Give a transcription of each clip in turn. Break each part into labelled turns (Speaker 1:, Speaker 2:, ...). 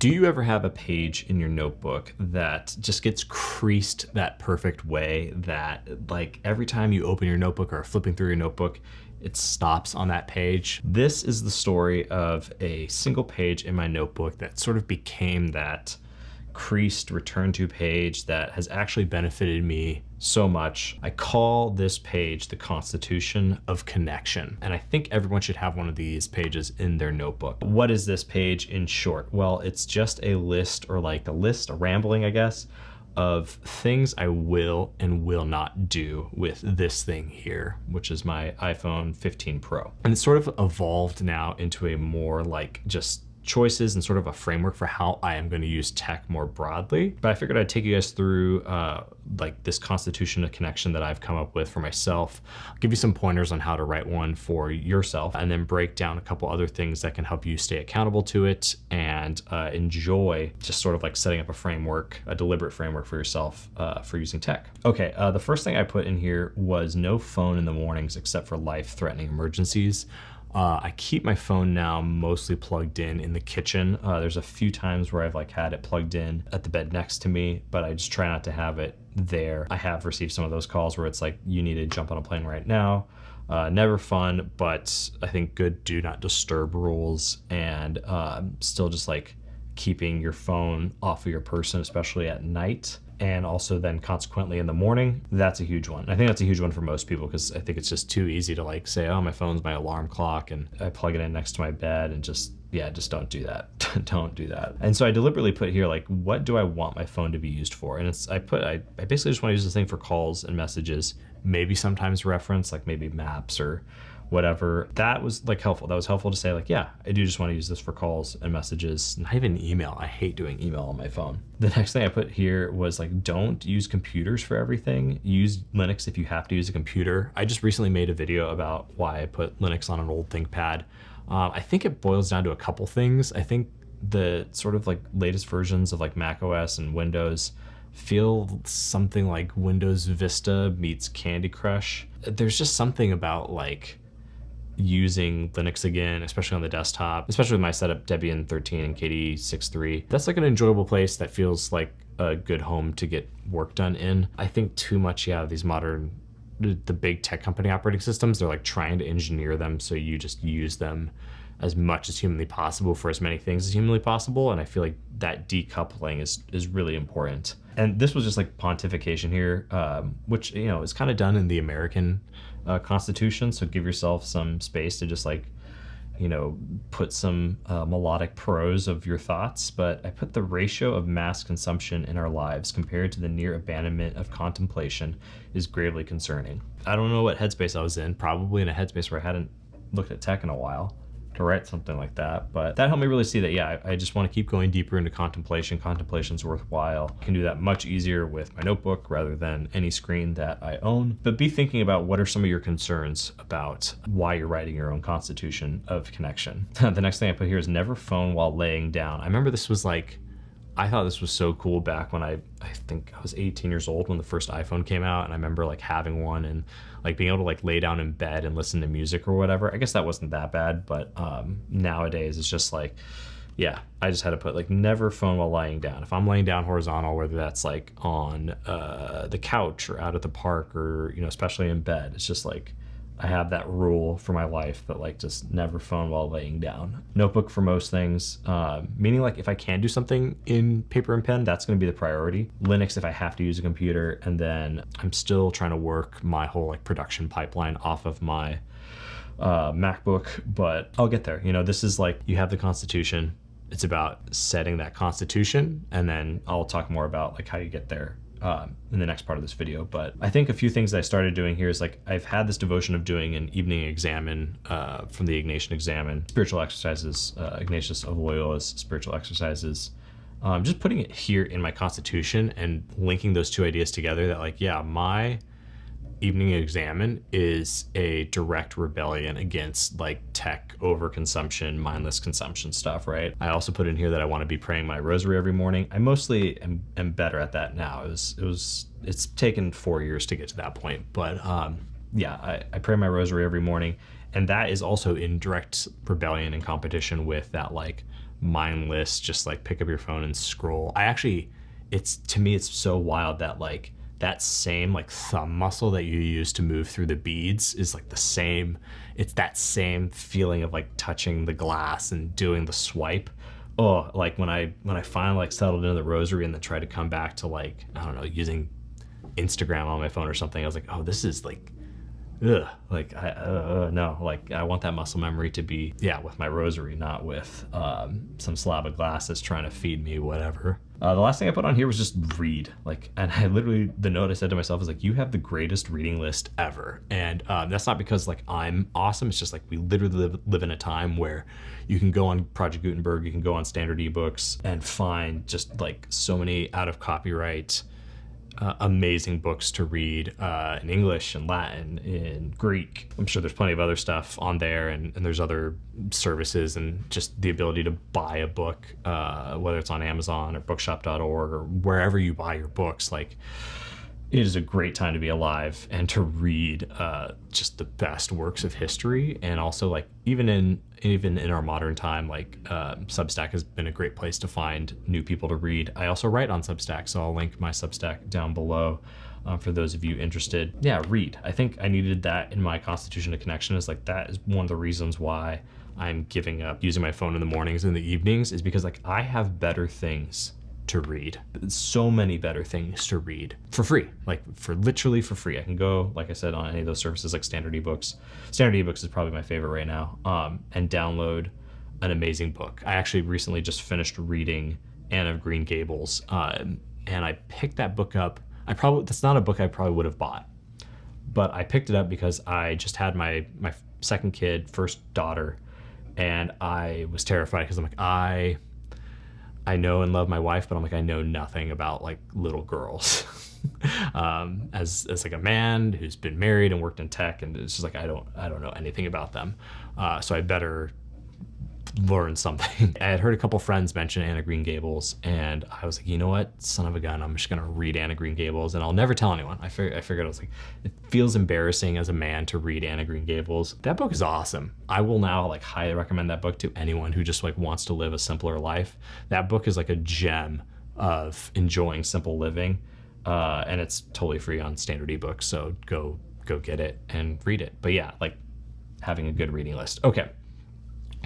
Speaker 1: Do you ever have a page in your notebook that just gets creased that perfect way that like every time you open your notebook or flipping through your notebook, it stops on that page? This is the story of a single page in my notebook that sort of became that creased return to page that has actually benefited me so much. I call this page the Constitution of Connection, and I think everyone should have one of these pages in their notebook. What is this page in short? Well, it's just a list, or like a rambling, I guess, of things I will and will not do with this thing here, which is my iPhone 15 Pro. And it's sort of evolved now into a more like just choices and sort of a framework for how I am going to use tech more broadly. But I figured I'd take you guys through like this Constitution of Connection that I've come up with for myself. I'll give you some pointers on how to write one for yourself, and then break down a couple other things that can help you stay accountable to it and enjoy just sort of like setting up a framework, a deliberate framework for yourself for using tech. Okay, the first thing I put in here was no phone in the mornings except for life-threatening emergencies. I keep my phone now mostly plugged in the kitchen. There's a few times where I've like had it plugged in at the bed next to me, but I just try not to have it there. I have received some of those calls where it's like, you need to jump on a plane right now. Never fun, but I think good do not disturb rules, and still just like keeping your phone off of your person, especially at night. And also then consequently in the morning, that's a huge one. I think that's a huge one for most people, because I think it's just too easy to like say, oh, my phone's my alarm clock, and I plug it in next to my bed, and just don't do that. Don't do that. And so I deliberately put here, like, what do I want my phone to be used for? And I basically just want to use this thing for calls and messages, maybe sometimes reference, like maybe maps or whatever. That was like helpful. That was helpful to say, like, yeah, I do just want to use this for calls and messages, not even email. I hate doing email on my phone. The next thing I put here was like, don't use computers for everything. Use Linux if you have to use a computer. I just recently made a video about why I put Linux on an old ThinkPad. I think it boils down to a couple things. I think the sort of like latest versions of like Mac OS and Windows feel something like Windows Vista meets Candy Crush. There's just something about like using Linux again, especially on the desktop, especially with my setup Debian 13 and KDE 6.3. That's like an enjoyable place that feels like a good home to get work done in. I think too much, these modern, the big tech company operating systems, they're like trying to engineer them so you just use them as much as humanly possible for as many things as humanly possible. And I feel like that decoupling is really important. And this was just like pontification here, which, is kind of done in the American Constitution. So give yourself some space to just like, put some melodic prose of your thoughts. But I put the ratio of mass consumption in our lives compared to the near abandonment of contemplation is gravely concerning. I don't know what headspace I was in, probably in a headspace where I hadn't looked at tech in a while to write something like that. But that helped me really see that, I just want to keep going deeper into contemplation. Contemplation's worthwhile. I can do that much easier with my notebook rather than any screen that I own. But be thinking about what are some of your concerns about why you're writing your own Constitution of Connection. The next thing I put here is never phone while laying down. I remember this was like, I thought this was so cool back when I think I was 18 years old when the first iPhone came out, and I remember like having one and like being able to like lay down in bed and listen to music or whatever. I guess that wasn't that bad, but nowadays it's just like, I just had to put like never phone while lying down. If I'm laying down horizontal, whether that's like on the couch or out at the park or, especially in bed, it's just like, I have that rule for my life that like just never phone while laying down. Notebook for most things, meaning like if I can do something in paper and pen, that's going to be the priority. Linux if I have to use a computer, and then I'm still trying to work my whole like production pipeline off of my MacBook, but I'll get there. This is like, you have the Constitution. It's about setting that Constitution, and then I'll talk more about like how you get there in the next part of this video. But I think a few things that I started doing here is like, I've had this devotion of doing an evening examine from the Ignatian Examen, spiritual exercises, Ignatius of Loyola's spiritual exercises. Just putting it here in my Constitution and linking those two ideas together, that like, my evening examen is a direct rebellion against like tech overconsumption, mindless consumption stuff, right? I also put in here that I want to be praying my rosary every morning. I mostly am better at that now. It's taken 4 years to get to that point, but I pray my rosary every morning, and that is also in direct rebellion and competition with that like mindless, just like pick up your phone and scroll. To me, it's so wild that like that same like thumb muscle that you use to move through the beads is like the same. It's that same feeling of like touching the glass and doing the swipe. Oh, like when I finally like settled into the rosary and then tried to come back to like, I don't know, using Instagram on my phone or something, I was like, oh, this is like, ugh, like no, like I want that muscle memory to be, yeah, with my rosary, not with some slab of glass that's trying to feed me whatever. The last thing I put on here was just read. Like, and I literally, the note I said to myself is like, you have the greatest reading list ever. And that's not because like I'm awesome. It's just like we literally live in a time where you can go on Project Gutenberg, you can go on standard ebooks and find just like so many out of copyright amazing books to read in English and Latin, in Greek. I'm sure there's plenty of other stuff on there, and there's other services, and just the ability to buy a book, whether it's on Amazon or bookshop.org or wherever you buy your books. Like, it is a great time to be alive and to read just the best works of history. And also, like, even in our modern time, like Substack has been a great place to find new people to read. I also write on Substack, so I'll link my Substack down below for those of you interested. Yeah, read. I think I needed that in my Constitution of Connection. Is like, that is one of the reasons why I'm giving up using my phone in the mornings and the evenings, is because like I have better things to read. So many better things to read for free, like literally for free. I can go, like I said, on any of those services like Standard Ebooks. Standard Ebooks is probably my favorite right now, and download an amazing book. I actually recently just finished reading Anne of Green Gables, and I picked that book up. That's not a book I probably would have bought, but I picked it up because I just had my second kid, first daughter, and I was terrified because I'm like, I know and love my wife, but I'm like, I know nothing about like little girls. As like a man who's been married and worked in tech, and it's just like I don't know anything about them. So I better learn something. I had heard a couple friends mention Anne of Green Gables, and I was like, you know what, son of a gun, I'm just gonna read Anne of Green Gables, and I'll never tell anyone. I figured I was like, it feels embarrassing as a man to read Anne of Green Gables. That book is awesome. I will now like highly recommend that book to anyone who just like wants to live a simpler life. That book is like a gem of enjoying simple living, and it's totally free on Standard Ebooks, so go get it and read it. But yeah, like having a good reading list. Okay.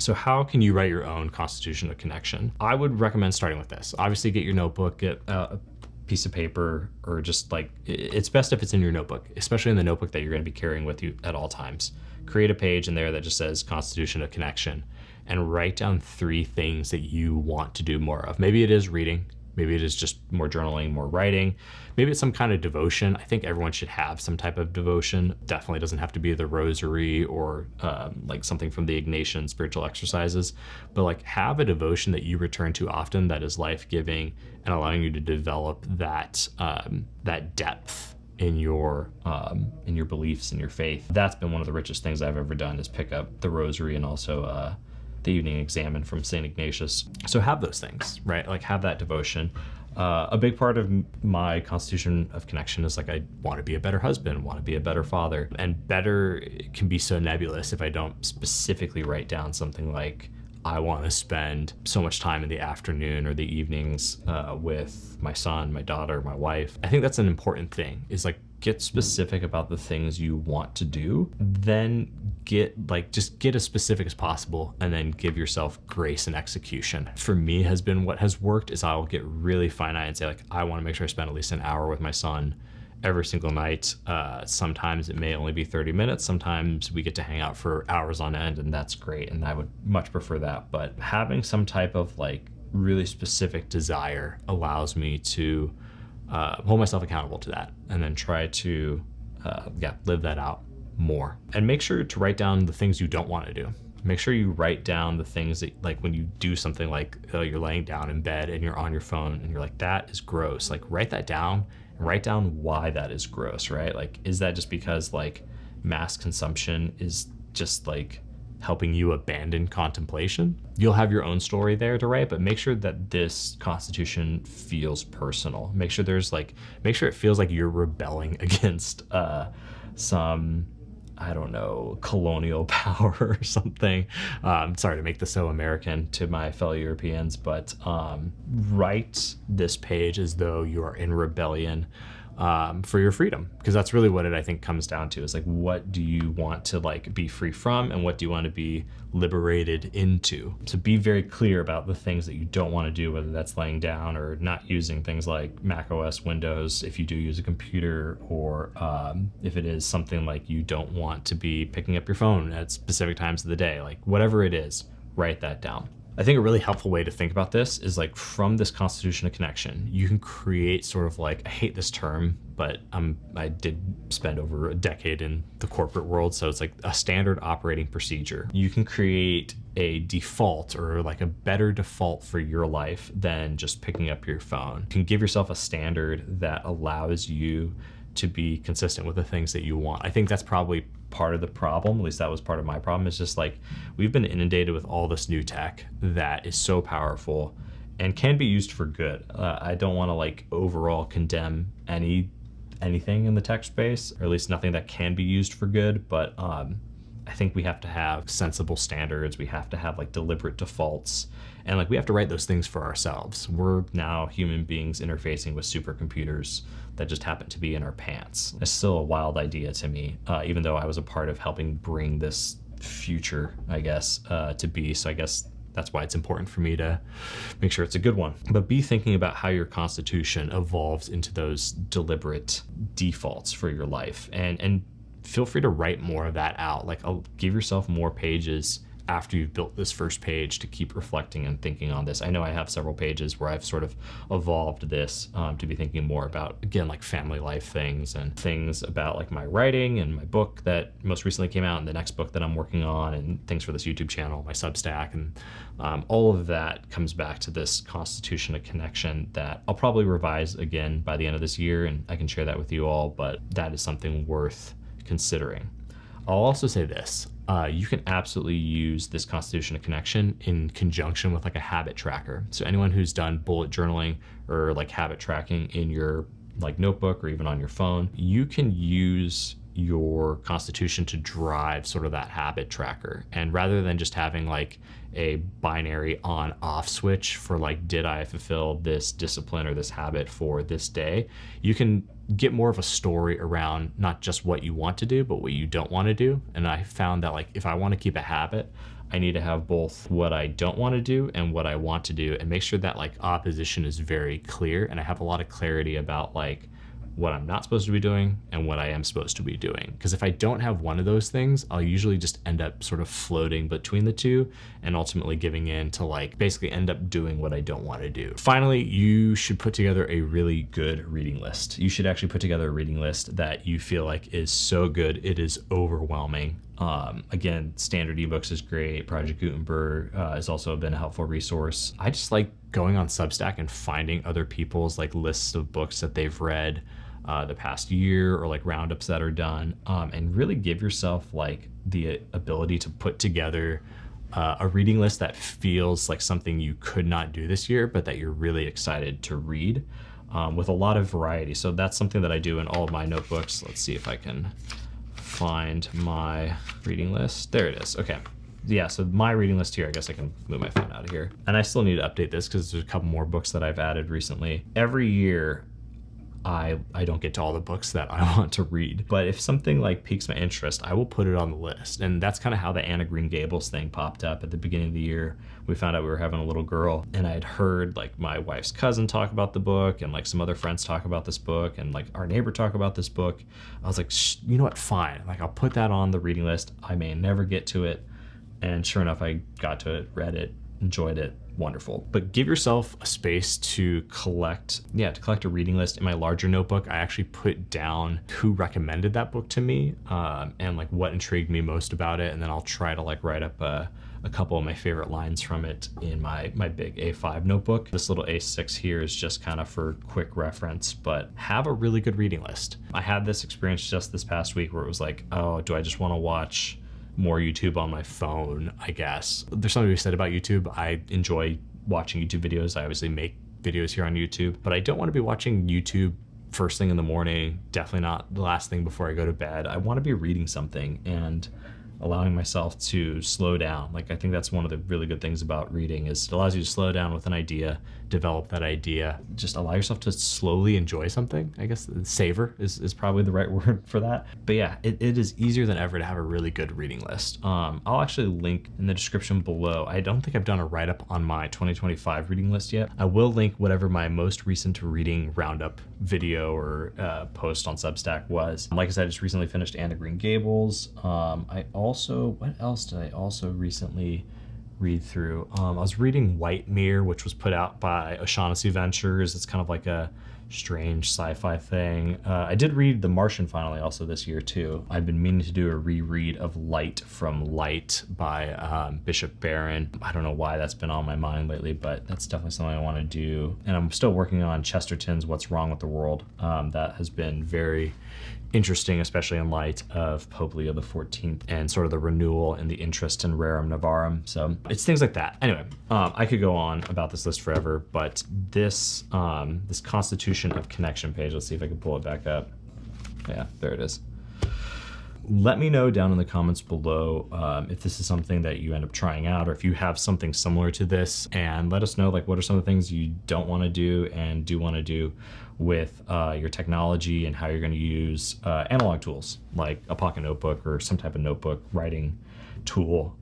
Speaker 1: So how can you write your own Constitution of Connection? I would recommend starting with this. Obviously, get your notebook, get a piece of paper, or just like, it's best if it's in your notebook, especially in the notebook that you're going to be carrying with you at all times. Create a page in there that just says Constitution of Connection, and write down 3 things that you want to do more of. Maybe it is reading. Maybe it is just more journaling, more writing. Maybe it's some kind of devotion. I think everyone should have some type of devotion. Definitely doesn't have to be the rosary or like something from the Ignatian spiritual exercises, but like have a devotion that you return to often that is life-giving and allowing you to develop that depth in your beliefs and your faith. That's been one of the richest things I've ever done, is pick up the rosary and also the evening examen from St. Ignatius. So have those things, right? Like have that devotion. A big part of my Constitution of Connection is like, I want to be a better husband, want to be a better father. And better can be so nebulous if I don't specifically write down something like, I want to spend so much time in the afternoon or the evenings with my son, my daughter, my wife. I think that's an important thing, is like, get specific about the things you want to do, then just get as specific as possible, and then give yourself grace and execution. For me, has been what has worked is I'll get really finite and say like, I want to make sure I spend at least an hour with my son every single night. Sometimes it may only be 30 minutes. Sometimes we get to hang out for hours on end, and that's great. And I would much prefer that. But having some type of like really specific desire allows me to hold myself accountable to that, and then try to live that out more. And make sure to write down the things you don't want to do. Make sure you write down the things that, like when you do something like you're laying down in bed and you're on your phone and you're like, that is gross. Like write that down, and write down why that is gross, right? Like, is that just because like mass consumption is just like helping you abandon contemplation? You'll have your own story there to write, but make sure that this Constitution feels personal. Make sure it feels like you're rebelling against some I don't know, colonial power or something. Sorry to make this so American to my fellow Europeans, but write this page as though you are in rebellion for your freedom, because that's really what it, I think, comes down to, is like, what do you want to like be free from, and what do you want to be liberated into? So be very clear about the things that you don't want to do, whether that's laying down or not using things like Mac OS, Windows, if you do use a computer, or if it is something like you don't want to be picking up your phone at specific times of the day, like whatever it is, write that down. I think a really helpful way to think about this is like, from this constitution of connection, you can create sort of like, I hate this term, but I did spend over a decade in the corporate world, so it's like a standard operating procedure. You can create a default, or like a better default for your life than just picking up your phone. You can give yourself a standard that allows you to be consistent with the things that you want. I think that's probably part of the problem, at least that was part of my problem, is just like, we've been inundated with all this new tech that is so powerful and can be used for good. I don't want to like overall condemn anything in the tech space, or at least nothing that can be used for good, but I think we have to have sensible standards. We have to have like deliberate defaults, and like we have to write those things for ourselves. We're now human beings interfacing with supercomputers that just happen to be in our pants. It's still a wild idea to me, even though I was a part of helping bring this future, I guess, to be. So I guess that's why it's important for me to make sure it's a good one. But be thinking about how your constitution evolves into those deliberate defaults for your life, and feel free to write more of that out. Like, I'll give yourself more pages after you've built this first page to keep reflecting and thinking on this. I know I have several pages where I've sort of evolved this to be thinking more about, again, like family life things, and things about like my writing and my book that most recently came out, and the next book that I'm working on, and things for this YouTube channel, my Substack, and all of that comes back to this constitution of connection that I'll probably revise again by the end of this year, and I can share that with you all, but that is something worth considering. I'll also say this, you can absolutely use this constitution of connection in conjunction with like a habit tracker. So anyone who's done bullet journaling or like habit tracking in your like notebook or even on your phone, you can use your constitution to drive sort of that habit tracker. And rather than just having like a binary on off switch for like, did I fulfill this discipline or this habit for this day, you can get more of a story around not just what you want to do, but what you don't want to do. And I found that like, if I want to keep a habit, I need to have both what I don't want to do and what I want to do, and make sure that like opposition is very clear, and I have a lot of clarity about like what I'm not supposed to be doing and what I am supposed to be doing. Because if I don't have one of those things, I'll usually just end up sort of floating between the two, and ultimately giving in to like basically end up doing what I don't want to do. Finally, you should put together a really good reading list. You should actually put together a reading list that you feel like is so good it is overwhelming. Again, standard ebooks is great. Project Gutenberg has also been a helpful resource. I just like going on Substack and finding other people's like lists of books that they've read the past year, or like roundups that are done, and really give yourself like the ability to put together a reading list that feels like something you could not do this year, but that you're really excited to read, with a lot of variety. So that's something that I do in all of my notebooks. Let's see if I can find my reading list. There it is. Okay. Yeah, so my reading list here, I guess I can move my phone out of here. And I still need to update this because there's a couple more books that I've added recently. Every year, I don't get to all the books that I want to read, but if something like piques my interest, I will put it on the list. And that's kind of how the Anna Green Gables thing popped up at the beginning of the year. We found out we were having a little girl, and I had heard like my wife's cousin talk about the book, and like some other friends talk about this book, and like our neighbor talk about this book. I was like, you know what, fine. Like, I'll put that on the reading list. I may never get to it. And sure enough, I got to it, read it, enjoyed it. Wonderful. But give yourself a space to collect a reading list. In my larger notebook, I actually put down who recommended that book to me, and like what intrigued me most about it. And then I'll try to like write up a couple of my favorite lines from it in my big A5 notebook. This little A6 here is just kind of for quick reference, but have a really good reading list. I had this experience just this past week where it was like, oh, do I just want to watch more YouTube on my phone? I guess there's something to be said about YouTube. I enjoy watching YouTube videos. I obviously make videos here on YouTube, but I don't want to be watching YouTube first thing in the morning, definitely not the last thing before I go to bed. I want to be reading something and allowing myself to slow down. Like, I think that's one of the really good things about reading is it allows you to slow down with an idea, develop that idea, just allow yourself to slowly enjoy something. I guess savor is probably the right word for that. But yeah, it is easier than ever to have a really good reading list. I'll actually link in the description below. I don't think I've done a write-up on my 2025 reading list yet. I will link whatever my most recent reading roundup video or post on Substack was. Like I said, I just recently finished Anne of Green Gables. What else did I also recently read through? I was reading White Mirror, which was put out by O'Shaughnessy Ventures. It's kind of like a strange sci-fi thing. I did read The Martian finally also this year too. I've been meaning to do a reread of Light from Light by Bishop Barron. I don't know why that's been on my mind lately, but that's definitely something I want to do. And I'm still working on Chesterton's What's Wrong with the World. That has been very interesting, especially in light of Pope Leo XIV and sort of the renewal and the interest in Rerum Novarum. So it's things like that. Anyway, I could go on about this list forever, but this Constitution of Connection page, let's see if I can pull it back up. Yeah, there it is. Let me know down in the comments below if this is something that you end up trying out, or if you have something similar to this, and let us know like what are some of the things you don't want to do and do want to do with your technology, and how you're going to use analog tools like a pocket notebook or some type of notebook writing tool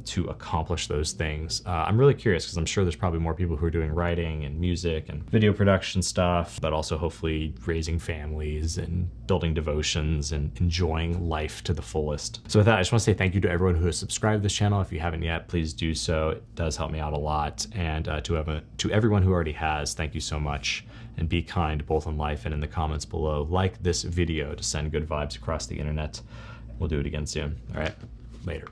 Speaker 1: to accomplish those things. I'm really curious because I'm sure there's probably more people who are doing writing and music and video production stuff, but also hopefully raising families and building devotions and enjoying life to the fullest. So with that, I just want to say thank you to everyone who has subscribed to this channel. If you haven't yet, please do so. It does help me out a lot. And to everyone who already has, thank you so much. And be kind both in life and in the comments below. Like this video to send good vibes across the internet. We'll do it again soon. All right, later.